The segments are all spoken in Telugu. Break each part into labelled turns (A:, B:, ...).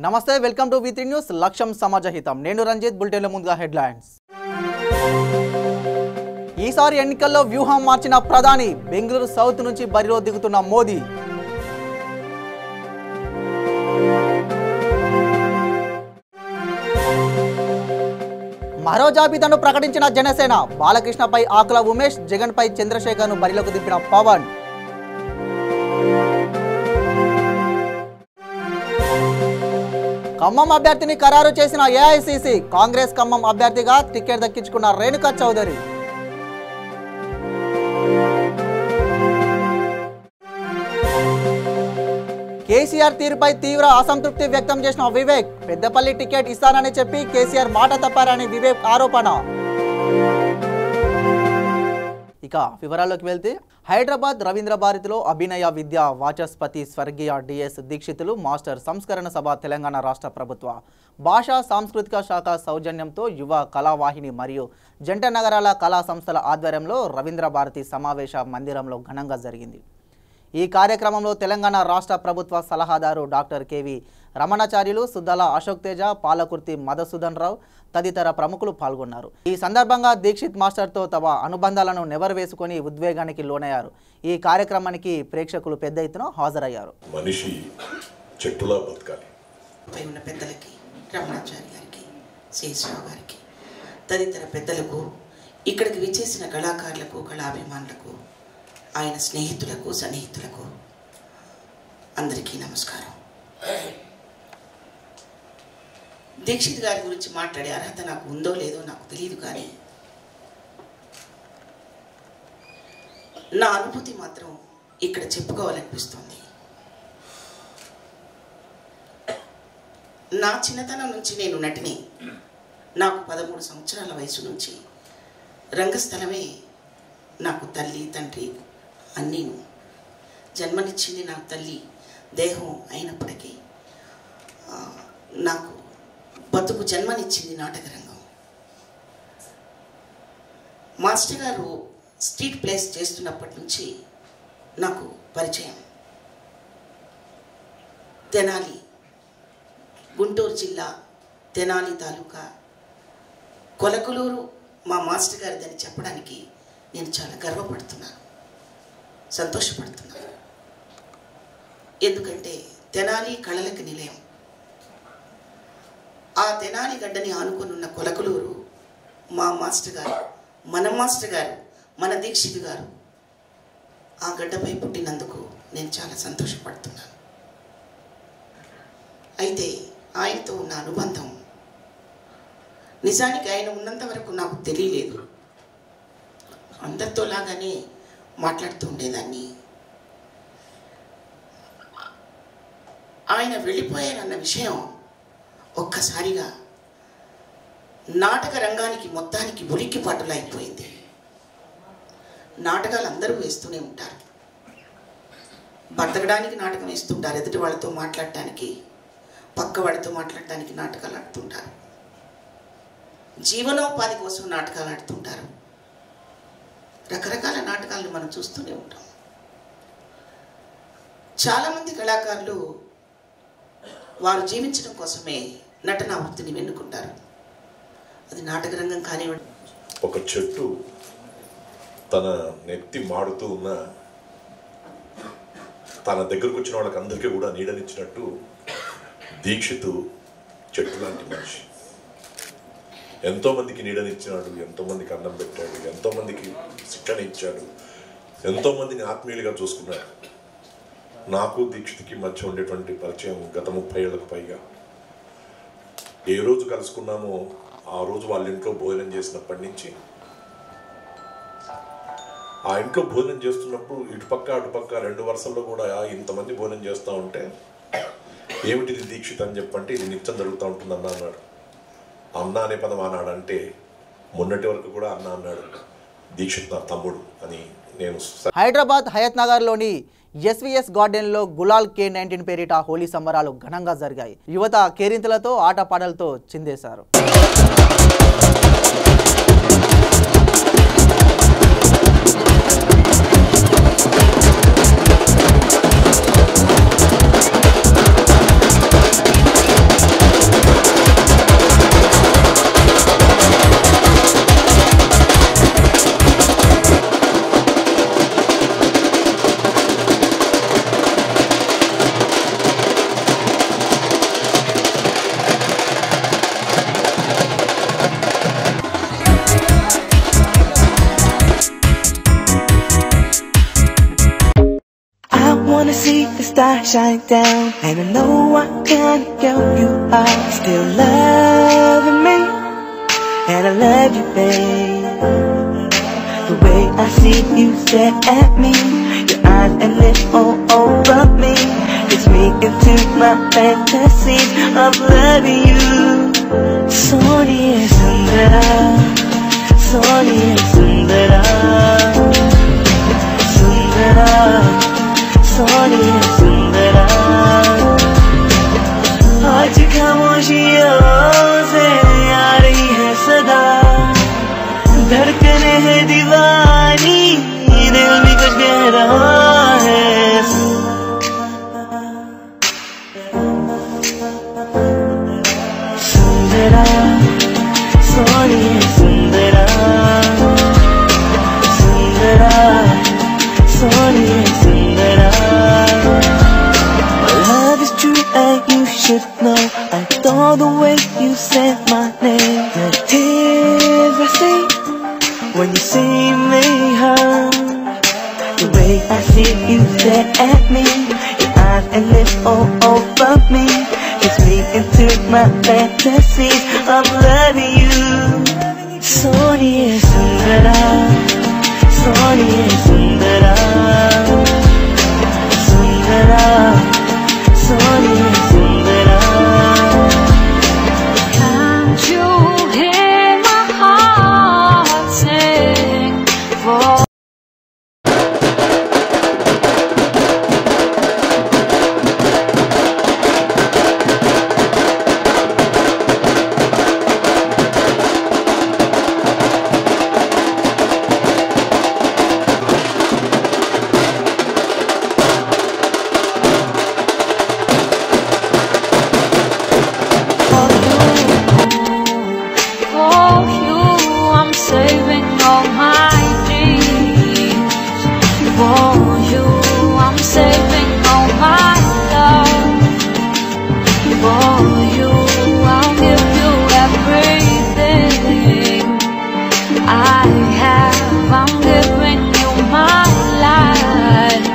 A: నమస్తే వెల్కమ్ టు వి3 న్యూస్ లక్ష్యం సమాజహితం నేను రంజిత్ బులెటిన్ల ముందుగా హెడ్లైన్స్ ఈసారి ఎన్నికల్లో వ్యూహం మార్చిన ప్రధాని బెంగళూరు సౌత్ నుంచి బరిలో దిగుతున్న మోదీ మరో జాబితాను ప్రకటించిన జనసేన బాలకృష్ణపై ఆకుల ఉమేష్ జగన్పై చంద్రశేఖర్ను బరిలోకి దింపిన పవన్ ఖమ్మం అభ్యర్థిని ఖరారు చేసిన ఏఐసీసీ కాంగ్రెస్ ఖమ్మం అభ్యర్థిగా టికెట్ దక్కించుకున్న రేణుకా చౌదరి కేసీఆర్ తీరుపై తీవ్ర అసంతృప్తి వ్యక్తం చేసిన వివేక్ పెద్దపల్లి టికెట్ ఇస్తానని చెప్పి కేసీఆర్ మాట తప్పారని వివేక్ ఆరోపణ ఇక వివరాల్లోకి వెళ్తే హైదరాబాద్ రవీంద్ర భారతిలో అభినయ విద్యా వాచస్పతి స్వర్గీయ డిఎస్ దీక్షితులు మాస్టర్ సంస్కరణ సభ తెలంగాణ రాష్ట్ర ప్రభుత్వ భాషా సాంస్కృతిక శాఖ సౌజన్యంతో యువ కళావాహిని మరియు జంట నగరాల కళా సంస్థల ఆధ్వర్యంలో రవీంద్ర భారతి సమావేశ మందిరంలో ఘనంగా జరిగింది. ఈ కార్యక్రమంలో తెలంగాణ రాష్ట్ర ప్రభుత్వ సలహాదారు డాక్టర్ కెవి రమణాచార్యులు, సుద్దాల అశోక్ తేజ, పాలకుర్తి మధుసూదన్ రావు తదితర ప్రముఖులు పాల్గొన్నారు. ఈ సందర్భంగా దీక్షిత్ మాస్టర్తో తమ అనుబంధాలను నెవరవేసుకొని ఉద్వేగానికి లోనయ్యారు. ఈ కార్యక్రమానికి ప్రేక్షకులు పెద్ద ఎత్తున హాజరయ్యారు.
B: మనిషి చెట్టులా బతకాలి.
C: పైన పెద్దలకి, రమణాచార్య గారికి, శేషరావు గారికి, తదితర పెద్దలకు, ఇక్కడికి విచ్చేసిన కళాకారులకు, కళాభిమానులకు, ఆయన స్నేహితులకు, సన్నిహితులకు అందరికీ నమస్కారం. దీక్షిత్ గారి గురించి మాట్లాడే అర్హత నాకు ఉందో లేదో నాకు తెలియదు, కానీ నా అనుభూతి మాత్రం ఇక్కడ చెప్పుకోవాలనిపిస్తుంది. నా చిన్నతనం నుంచి నేను నటిని. నాకు 13 సంవత్సరాల వయసు నుంచి రంగస్థలమే నాకు తల్లి, తండ్రి అన్నీను. జన్మనిచ్చింది నా తల్లి దేహం అయినప్పటికీ నాకు బతుకు జన్మనిచ్చింది నాటకరంగం. మాస్టర్ గారు స్ట్రీట్ ప్లేస్ చేస్తున్నప్పటి నుంచి నాకు పరిచయం. తెనాలి, గుంటూరు జిల్లా తెనాలి తాలూకా కొలకలూరు మా మాస్టర్ గారిదని చెప్పడానికి నేను చాలా గర్వపడుతున్నాను, సంతోషపడుతున్నాను. ఎందుకంటే తెనాలి కళలకు నిలయం. ఆ తెనాలి గడ్డని ఆనుకొనున్న కొలకలూరు మా మాస్టర్ గారు, మన మాస్టర్ గారు, మన దీక్షిత్ గారు ఆ గడ్డపై పుట్టినందుకు నేను చాలా సంతోషపడుతున్నాను. అయితే ఆయనతో ఉన్న అనుబంధం నిజానికి ఆయన ఉన్నంత వరకు నాకు తెలియలేదు. అందరితో లాగానే మాట్లాడుతూ ఉండేదాన్ని. ఆయన వెళ్ళిపోయారన్న విషయం ఒక్కసారిగా నాటక రంగానికి మొత్తానికి ఉలిక్కిపాటులా అయిపోయింది. నాటకాలు అందరూ వేస్తూనే ఉంటారు, బతకడానికి నాటకం వేస్తుంటారు, ఎదుటి వాళ్ళతో మాట్లాడటానికి, పక్క వాళ్ళతో మాట్లాడటానికి నాటకాలు ఆడుతుంటారు, జీవనోపాధి కోసం నాటకాలు ఆడుతుంటారు. రకరకాల నాటకాలను మనం చూస్తూనే ఉంటాం. చాలామంది కళాకారులు వారు జీవించడం కోసమే నటనా వృత్తిని వెన్నుకుంటారు. అది నాటక రంగం కానివ్వండి.
B: ఒక చెట్టు తన నెత్తి మాడుతూ ఉన్న తన దగ్గరకు వచ్చిన వాళ్ళకి అందరికీ కూడా నీడనిచ్చినట్టు దీక్షితు చెట్టు లాంటి మనిషి. ఎంతోమందికి నీడనిచ్చినాడు, ఎంతోమందికి అన్నం పెట్టాడు, ఎంతోమందికి శిక్షణ ఇచ్చాడు, ఎంతోమందిని ఆత్మీయులుగా చూసుకున్నాడు. నాకు దీక్షిత్కి మధ్య ఉండేటువంటి పరిచయం గత 30 ఏళ్లకు పైగా. ఏ రోజు కలుసుకున్నామో ఆ రోజు వాళ్ళ ఇంట్లో భోజనం చేసినప్పటి నుంచి, ఆ ఇంట్లో భోజనం చేస్తున్నప్పుడు ఇటుపక్క అటుపక్క 2 వరుసల్లో కూడా ఇంతమంది భోజనం చేస్తూ ఉంటే, ఏమిటిది దీక్షిత్ అని చెప్పంటే ఇది నిత్యం జరుగుతూ ఉంటుంది అన్న అన్నాడు. అన్న అనే పదం అన్నాడంటే మొన్నటి వరకు కూడా అన్న అన్నాడు. దీక్షిత్ నా తమ్ముడు అని నేను.
A: హైదరాబాద్ హయత్ నగర్లోని ఎస్వీఎస్ గార్డెన్లో గులాల్ K19 పేరిట హోలీ సంబరాలు ఘనంగా జరిగాయి. యువత కేరింతలతో ఆటపాటలతో చిందేశారు.
D: stars shine down, and I know what kind of girl you are. Still loving me, and I love you, babe. The way I see you stare at me, your eyes and lips all over me, gets me into my fantasies of loving you. Sonia Sundara, Sonia Sundara, Sundara, Sonia Sundara. आज खामोशियों से आ रही है सदा, धड़कने है दीवानी, दिल में कुछ कह रहा है. सुंदरा, सोनिया सुंदरा, सुंदरा, सोनिया सुंदरा. My love is true and you should know. I adore the way you said my name. The tears I see when you see me hurt, the way I see you stare at me, your eyes and lips all over me, gets me into my fantasies of loving you. Sonia Sundara, Sonia Sundara, Sundara, Sonia Sundara.
E: Can't you hear my heart sing for you, I'm saving all my dreams. For you, I'm saving all my love. For you, I'll give you everything I have. I'm giving you my life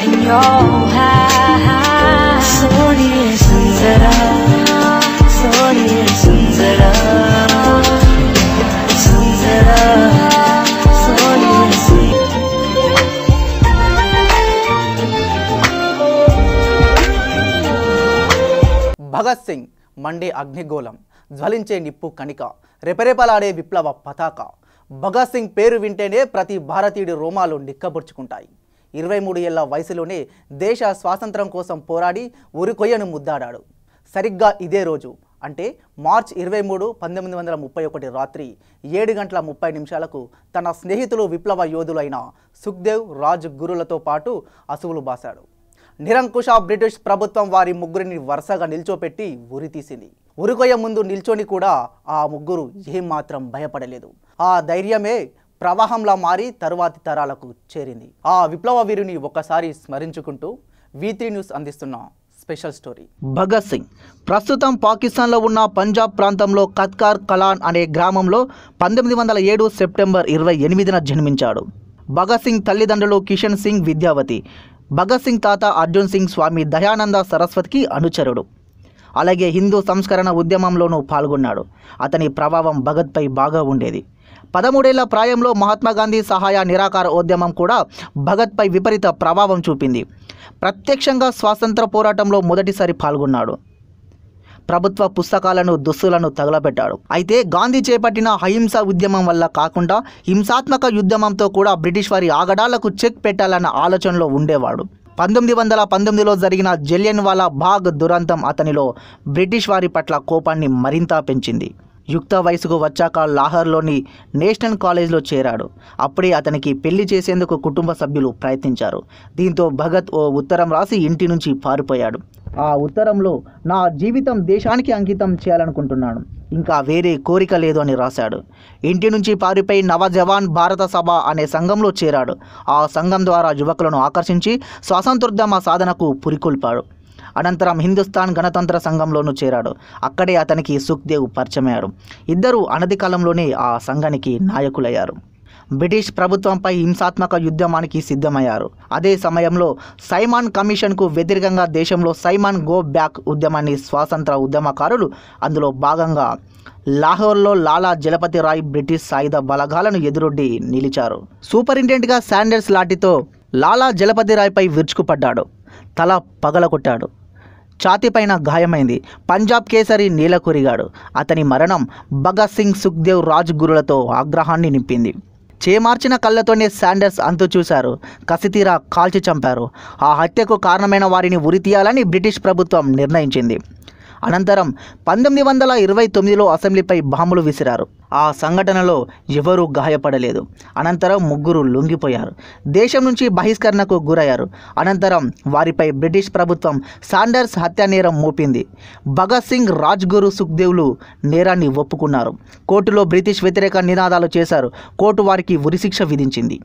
E: in your hands.
D: Sonia Sundara, Sonia Sundara, Sundara, Sonia Sundara.
A: Bhagat Singh మండే అగ్నిగోళం, జ్వలించే నిప్పు కణిక, రెపరెపలాడే విప్లవ పతాక. భగత్ సింగ్ పేరు వింటేనే ప్రతి భారతీయుడి రోమాలు నిక్కబొడుచుకుంటాయి. 23 ఏళ్ల వయసులోనే దేశ స్వాతంత్రం కోసం పోరాడి ఉరికొయ్యను ముద్దాడాడు. సరిగ్గా ఇదే రోజు అంటే మార్చ్ 23, 1931 రాత్రి 7:30 తన స్నేహితులు విప్లవ యోధులైన సుఖ్దేవ్, రాజ్ గురులతో పాటు అసువులు బాశాడు. నిరంకుశ బ్రిటిష్ ప్రభుత్వం వారి ముగ్గురిని వరుసగా నిల్చోపెట్టి ఉరి తీసింది. ఉరికొయ్య ముందు నిల్చొని కూడా ఆ ముగ్గురు ఏమాత్రం భయపడలేదు. ఆ ధైర్యమే ప్రవాహంలా మారి తరువాతి తరాలకు చేరింది. ఆ విప్లవ వీరుని ఒకసారి స్మరించుకుంటూ V3 న్యూస్ అందిస్తున్న స్పెషల్ స్టోరీ. భగత్ సింగ్ ప్రస్తుతం పాకిస్తాన్లో ఉన్న పంజాబ్ ప్రాంతంలో కత్కార్ కలాన్ అనే గ్రామంలో 1907 సెప్టెంబర్ 28న జన్మించాడు. భగత్ సింగ్ తల్లిదండ్రులు కిషన్ సింగ్, విద్యావతి. భగత్ సింగ్ తాత అర్జున్ సింగ్ స్వామి దయానంద సరస్వతికి అనుచరుడు. అలాగే హిందూ సంస్కరణ ఉద్యమంలోనూ పాల్గొన్నాడు. అతని ప్రభావం భగత్పై బాగా ఉండేది. 13 ఏళ్ల ప్రాయంలో మహాత్మాగాంధీ సహాయ నిరాకార ఉద్యమం కూడా భగత్పై విపరీత ప్రభావం చూపింది. ప్రత్యక్షంగా స్వాతంత్ర పోరాటంలో మొదటిసారి పాల్గొన్నాడు. ప్రభుత్వ పుస్తకాలను, దుస్తులను తగలబెట్టాడు. అయితే గాంధీ చేపట్టిన అహింస ఉద్యమం వల్ల కాకుండా హింసాత్మక యుద్ధమంతో కూడా బ్రిటిష్ వారి ఆగడాలకు చెక్ పెట్టాలన్న ఆలోచనలో ఉండేవాడు. 1919లో జరిగిన జలియన్వాలా బాగ్ దురంతం అతనిలో బ్రిటిష్ వారి పట్ల కోపాన్ని మరింత పెంచింది. యుక్త వయసుకు వచ్చాక లాహోర్లోని నేషనల్ కాలేజ్లో చేరాడు. అప్పుడే అతనికి పెళ్లి చేసేందుకు కుటుంబ సభ్యులు ప్రయత్నించారు. దీంతో భగత్ ఓ ఉత్తరం రాసి ఇంటి నుంచి పారిపోయాడు. ఆ ఉత్తరంలో నా జీవితం దేశానికి అంకితం చేయాలనుకుంటున్నాను, ఇంకా వేరే కోరిక లేదు అని రాశాడు. ఇంటి నుంచి పారిపోయి నవజవాన్ భారత సభ అనే సంఘంలో చేరాడు. ఆ సంఘం ద్వారా యువకులను ఆకర్షించి స్వాతంత్రోద్యమ సాధనకు పురికొల్పాడు. అనంతరం హిందుస్థాన్ గణతంత్ర సంఘంలోనూ చేరాడు. అక్కడే అతనికి సుఖ్దేవ్ పరిచయమయ్యాడు. ఇద్దరు అనతి కాలంలోనే ఆ సంఘానికి నాయకులయ్యారు. బ్రిటిష్ ప్రభుత్వంపై హింసాత్మక యుద్ధమానికి సిద్ధమయ్యారు. అదే సమయంలో సైమన్ కమిషన్కు వ్యతిరేకంగా దేశంలో సైమన్ గో బ్యాక్ ఉద్యమాన్ని స్వాతంత్ర ఉద్యమకారులు అందులో భాగంగా లాహోర్లో లాలా జలపతి రాయ్ బ్రిటిష్ సాయుధ బలగాలను ఎదురొడ్డి నిలిచారు. సూపరింటెండెంట్గా శాండర్స్ లాఠీతో లాలా జలపతి రాయ్పై విరుచుకుపడ్డాడు. తల పగలగొట్టాడు. ఛాతీపైన గాయమైంది. పంజాబ్ కేసరి నీలకొరిగాడు. అతని మరణం భగత్ సింగ్, సుఖ్దేవ్, రాజ్గురులతో ఆగ్రహాన్ని నింపింది. చేమార్చిన కళ్ళతోనే శాండర్స్ అంతు చూశారు. కసితీరా కాల్చి చంపారు. ఆ హత్యకు కారణమైన వారిని ఉరితీయాలని బ్రిటిష్ ప్రభుత్వం నిర్ణయించింది. అనంతరం 1929లో అసెంబ్లీపై బాంబులు విసిరారు. ఆ సంఘటనలో ఎవరూ గాయపడలేదు. అనంతరం ముగ్గురు లొంగిపోయారు. దేశం నుంచి బహిష్కరణకు గురయ్యారు. అనంతరం వారిపై బ్రిటిష్ ప్రభుత్వం శాండర్స్ హత్య నేరం మోపింది. భగత్ సింగ్, రాజ్గురు, సుఖ్దేవ్లు నేరాన్ని ఒప్పుకున్నారు. కోర్టులో బ్రిటిష్ వ్యతిరేక నినాదాలు చేశారు. కోర్టు వారికి ఉరిశిక్ష విధించింది.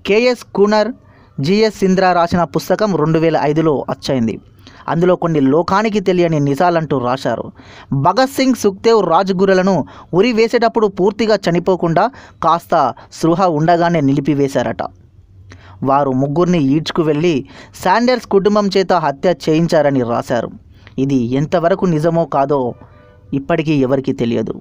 A: కేఎస్ కూనర్, జిఎస్ సింద్రా రాసిన పుస్తకం 2005లో అచ్చయింది. అందులో కొన్ని లోకానికి తెలియని నిజాలంటూ రాశారు. భగత్ సింగ్, సుఖ్దేవ్, రాజ్గురులను ఉరి వేసేటప్పుడు పూర్తిగా చనిపోకుండా కాస్త స్పృహ ఉండగానే నిలిపివేశారట. వారు ముగ్గురిని ఈడ్చుకు వెళ్ళి శాండర్స్ కుటుంబం చేత హత్య చేయించారని రాశారు. ఇది ఎంతవరకు నిజమో కాదో ఇప్పటికీ ఎవరికీ తెలియదు.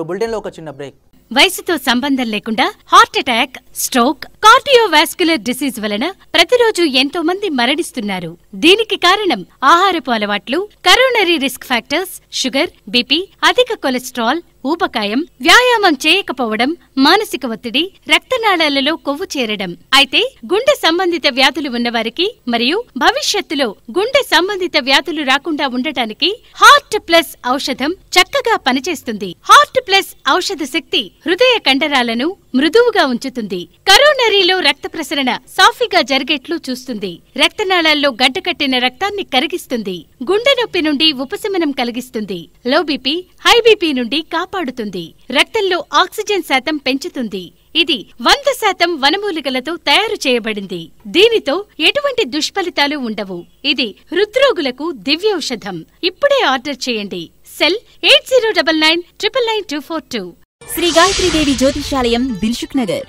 A: బులెటిన్లో ఒక చిన్న బ్రేక్.
F: వయసుతో సంబంధం లేకుండా heart attack, stroke, cardiovascular disease వలన ప్రతిరోజు ఎంతో మంది మరణిస్తున్నారు. దీనికి కారణం ఆహారపు అలవాట్లు, coronary risk factors, sugar, BP, అధిక కొలెస్ట్రాల్, ఊబకాయం, వ్యాయామం చేయకపోవడం, మానసిక ఒత్తిడి, రక్తనాళాలలో కొవ్వు చేరడం. అయితే గుండె సంబంధిత వ్యాధులు ఉన్నవారికి మరియు భవిష్యత్తులో గుండె సంబంధిత వ్యాధులు రాకుండా ఉండటానికి హార్ట్ ప్లస్ ఔషధం చక్కగా పనిచేస్తుంది. హార్ట్ ప్లస్ ఔషధ శక్తి హృదయ కండరాలను మృదువుగా ఉంచుతుంది. కరోనరీలో రక్త ప్రసరణ సాఫీగా జరిగేట్లు చూస్తుంది. రక్తనాళాల్లో గడ్డకట్టిన రక్తాన్ని కరిగిస్తుంది. గుండె నొప్పి నుండి ఉపశమనం కలిగిస్తుంది. లో బీపీ, హై బీపీ నుండి కాపాడుతుంది. రక్తంలో ఆక్సిజన్ శాతం పెంచుతుంది. ఇది 100% వనమూలికలతో తయారు చేయబడింది. దీనితో ఎటువంటి దుష్ఫలితాలు ఉండవు. ఇది హృద్రోగులకు దివ్యౌషధం. ఇప్పుడే ఆర్డర్ చేయండి. సెల్ 8099999242.
G: శ్రీ గాయత్రీదేవి జ్యోతిషాలయం, దిల్సుఖ్ నగర్.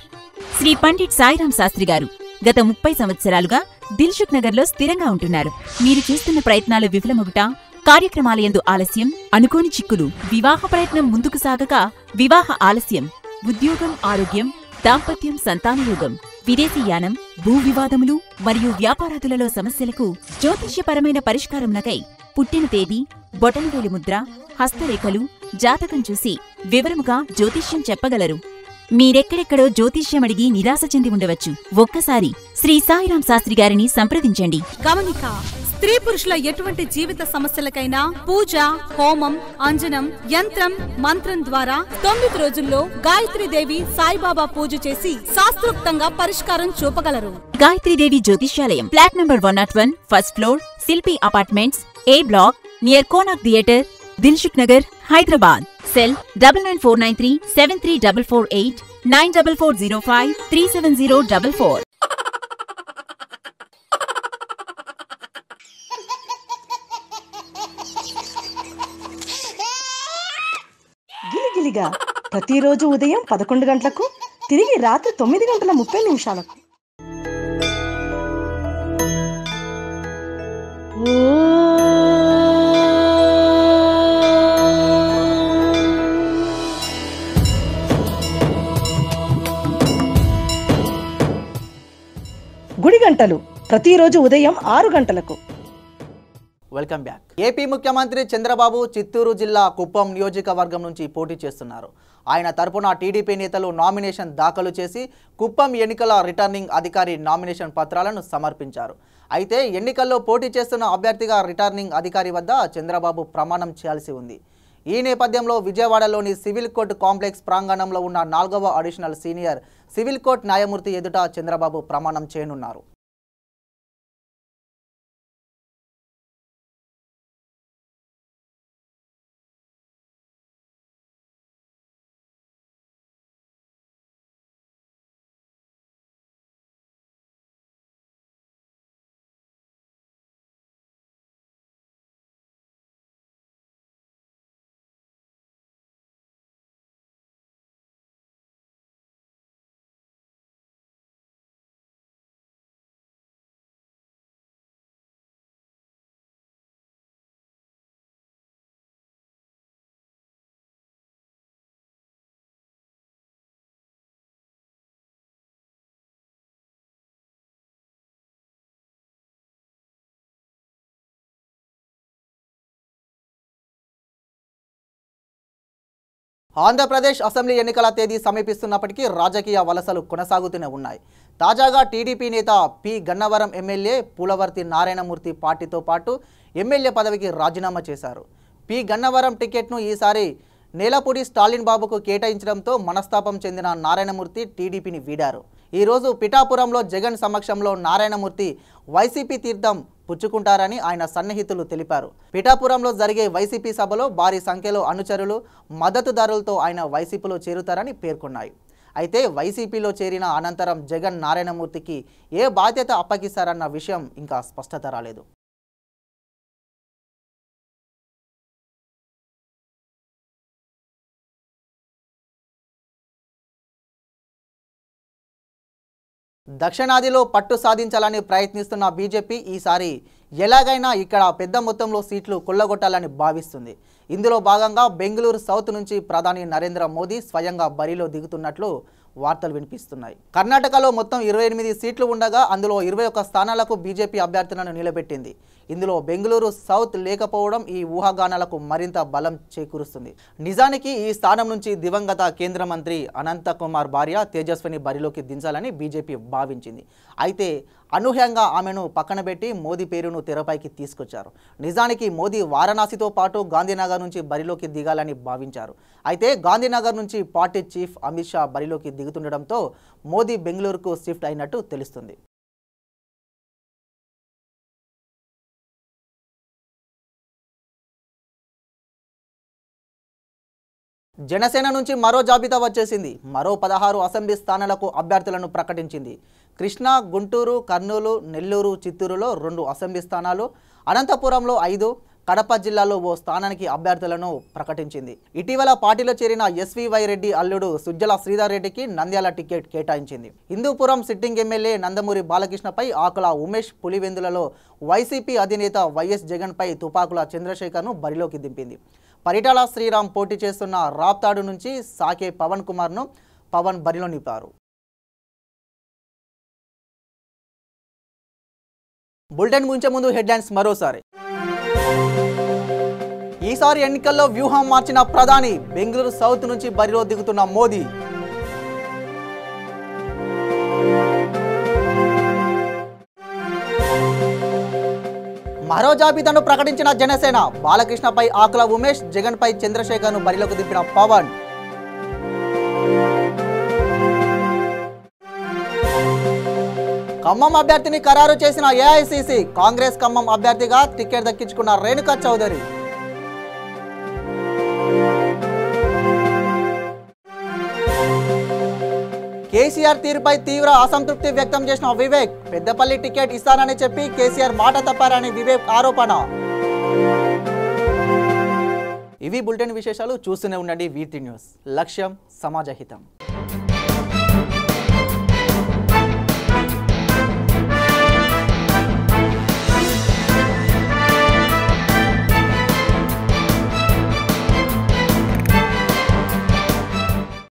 G: శ్రీ పండిట్ సాయిరాం శాస్త్రి గారు గత 30 సంవత్సరాలుగా దిల్సుఖ్ నగర్ లో స్థిరంగా ఉంటున్నారు. మీరు చేస్తున్న ప్రయత్నాలు విఫలమగుట, కార్యక్రమాలయందు ఆలస్యం, అనుకోని చిక్కులు, వివాహ ప్రయత్నం ముందుకు సాగక వివాహ ఆలస్యం, ఉద్యోగం, ఆరోగ్యం, దాంపత్యం, సంతానయోగం, విదేశీయానం, భూ వివాదములు మరియు వ్యాపారాదులలో సమస్యలకు జ్యోతిష్యపరమైన పరిష్కారమునకై పుట్టిన తేదీ, బొటనవేలి ముద్ర, హస్తరేఖలు, జాతకం చూసి వివరముగా జ్యోతిష్యం చెప్పగలరు. మీరెక్కడెక్కడో జ్యోతిష్యమడిగి నిరాశ చెంది ఉండవచ్చు. ఒక్కసారి శ్రీ సాయిరాం శాస్త్రి గారిని సంప్రదించండి.
H: గమనిక: స్త్రీ పురుషుల ఎటువంటి జీవిత సమస్యలకైనా పూజ, హోమం, అంజనం, యంత్రం, మంత్రం ద్వారా 9 రోజుల్లో గాయత్రీదేవి సాయిబాబా పూజ చేసి శాస్త్రోక్తంగా పరిష్కారం చూపగలరు.
G: గాయత్రీదేవి జ్యోతిష్యాలయం, flat number 101, first floor, Shilpi apartments, A block, near Konark theatre, Dilsukh Nagar, Hyderabad. Cell 9949373448, 9440537044.
I: గిలిగిలిగా ప్రతిరోజు ఉదయం 11 గంటలకు, తిరిగి రాత్రి 9:30
D: Oh
I: గుడి గంటలు ప్రతిరోజు ఉదయం 6 గంటలకు.
A: Welcome back. ఏపీ ముఖ్యమంత్రి చంద్రబాబు చిత్తూరు జిల్లా కుప్పం నియోజకవర్గం నుంచి పోటీ చేస్తున్నారు. ఆయన తరపున టీడీపీ నేతలు నామినేషన్ దాఖలు చేసి కుప్పం ఎన్నికల రిటర్నింగ్ అధికారి నామినేషన్ పత్రాలను సమర్పించారు. అయితే ఎన్నికల్లో పోటీ చేస్తున్న అభ్యర్థిగా రిటర్నింగ్ అధికారి వద్ద చంద్రబాబు ప్రమాణం చేయాల్సి ఉంది. ఈ నేపథ్యంలో విజయవాడలోని సివిల్ కోర్టు కాంప్లెక్స్ ప్రాంగణంలో ఉన్న 4వ అడిషనల్ సీనియర్ సివిల్ కోర్టు న్యాయమూర్తి ఎదుట చంద్రబాబు ప్రమాణం చేయనున్నారు. ఆంధ్రప్రదేశ్ అసెంబ్లీ ఎన్నికల తేదీ సమీపిస్తున్నప్పటికీ రాజకీయ వలసలు కొనసాగుతూనే ఉన్నాయి. తాజాగా టీడీపీ నేత పి గన్నవరం ఎమ్మెల్యే పూలవర్తి నారాయణమూర్తి పార్టీతో పాటు ఎమ్మెల్యే పదవికి రాజీనామా చేశారు. పి గన్నవరం టికెట్ను ఈసారి నేలపూడి స్టాలిన్ బాబుకు కేటాయించడంతో మనస్తాపం చెందిన నారాయణమూర్తి టీడీపీని వీడారు. ఈరోజు పిఠాపురంలో జగన్ సమక్షంలో నారాయణమూర్తి వైసీపీ తీర్థం పుచ్చుకుంటారని ఆయన సన్నిహితులు తెలిపారు. పిఠాపురంలో జరిగే వైసీపీ సభలో భారీ సంఖ్యలో అనుచరులు మద్దతుదారులతో ఆయన వైసీపీలో చేరుతారని పేర్కొన్నాయి. అయితే వైసీపీలో చేరిన అనంతరం జగన్ నారాయణమూర్తికి ఏ బాధ్యత అప్పగిస్తారన్న విషయం ఇంకా స్పష్టత రాలేదు. దక్షిణాదిలో పట్టు సాధించాలని ప్రయత్నిస్తున్న బీజేపీ ఈసారి ఎలాగైనా ఇక్కడ పెద్ద మొత్తంలో సీట్లు కొల్లగొట్టాలని భావిస్తుంది. ఇందులో భాగంగా బెంగళూరు సౌత్ నుంచి ప్రధాని నరేంద్ర మోదీ స్వయంగా బరిలో దిగుతున్నట్లు వార్తలు వినిపిస్తున్నాయి. కర్ణాటకలో మొత్తం 28 సీట్లు ఉండగా అందులో 21 స్థానాలకు బీజేపీ అభ్యర్థులను నిలబెట్టింది. ఇందులో బెంగళూరు సౌత్ లేకపోవడం ఈ ఊహాగానాలకు మరింత బలం చేకూరుస్తుంది. నిజానికి ఈ స్థానం నుంచి దివంగత కేంద్ర మంత్రి అనంత కుమార్ భార్య తేజస్విని బరిలోకి దించాలని బీజేపీ భావించింది. అయితే అనూహ్యంగా ఆమెను పక్కనబెట్టి మోదీ పేరును తెరపైకి తీసుకొచ్చారు. నిజానికి మోదీ వారణాసితో పాటు గాంధీనగర్ నుంచి బరిలోకి దిగాలని భావించారు. అయితే గాంధీనగర్ నుంచి పార్టీ చీఫ్ అమిత్ షా బరిలోకి దిగుతుండటంతో మోదీ బెంగళూరుకు షిఫ్ట్ అయినట్టు తెలుస్తుంది. జనసేన నుంచి మరో జాబితా వచ్చేసింది. మరో 16 అసెంబ్లీ స్థానాలకు అభ్యర్థులను ప్రకటించింది. కృష్ణా, గుంటూరు, కర్నూలు, నెల్లూరు, చిత్తూరులో 2 అసెంబ్లీ స్థానాలు, అనంతపురంలో 5, కడప జిల్లాలో ఓ స్థానానికి అభ్యర్థులను ప్రకటించింది. ఇటీవల పార్టీలో చేరిన ఎస్వీవై రెడ్డి అల్లుడు సుజ్జల శ్రీధర్ రెడ్డికి నంద్యాల టికెట్ కేటాయించింది. హిందూపురం సిట్టింగ్ ఎమ్మెల్యే నందమూరి బాలకృష్ణపై ఆకుల ఉమేష్, పులివెందులలో వైసీపీ అధినేత వైఎస్ జగన్పై తుపాకుల చంద్రశేఖర్ను బరిలోకి దింపింది. పరిటాల శ్రీరామ్ పోటీ చేస్తున్న రాప్తాడు నుంచి సాకే పవన్ కుమార్ను పవన్ బరిలో నింపారు. బులెటిన్ ముంచే ముందు హెడ్లైన్స్ మరోసారి. ఈసారి ఎన్నికల్లో వ్యూహం మార్చిన ప్రధాని, బెంగళూరు సౌత్ నుంచి బరిలో దిగుతున్న మోదీ. మరో జాబితాను ప్రకటించిన జనసేన, బాలకృష్ణపై ఆకుల ఉమేష్, జగన్పై చంద్రశేఖర్ను బరిలోకి దింపిన పవన్. ఖమ్మం అభ్యర్థిని ఖరారు చేసిన ఏఐసీసీ, కాంగ్రెస్ ఖమ్మం అభ్యర్థిగా టికెట్ దక్కించుకున్న రేణుకా చౌదరి. కేసీఆర్ తీరుపై తీవ్ర అసంతృప్తి వ్యక్తం చేసిన వివేక్, పెద్దపల్లి టికెట్ ఇస్తానని చెప్పి కేసీఆర్ మాట తప్పారని వివేక్ ఆరోపణ. ఇవి బులెటిన్ విశేషాలు. చూస్తూనే ఉండండి వీటి న్యూస్. లక్ష్యం సమాజహితం.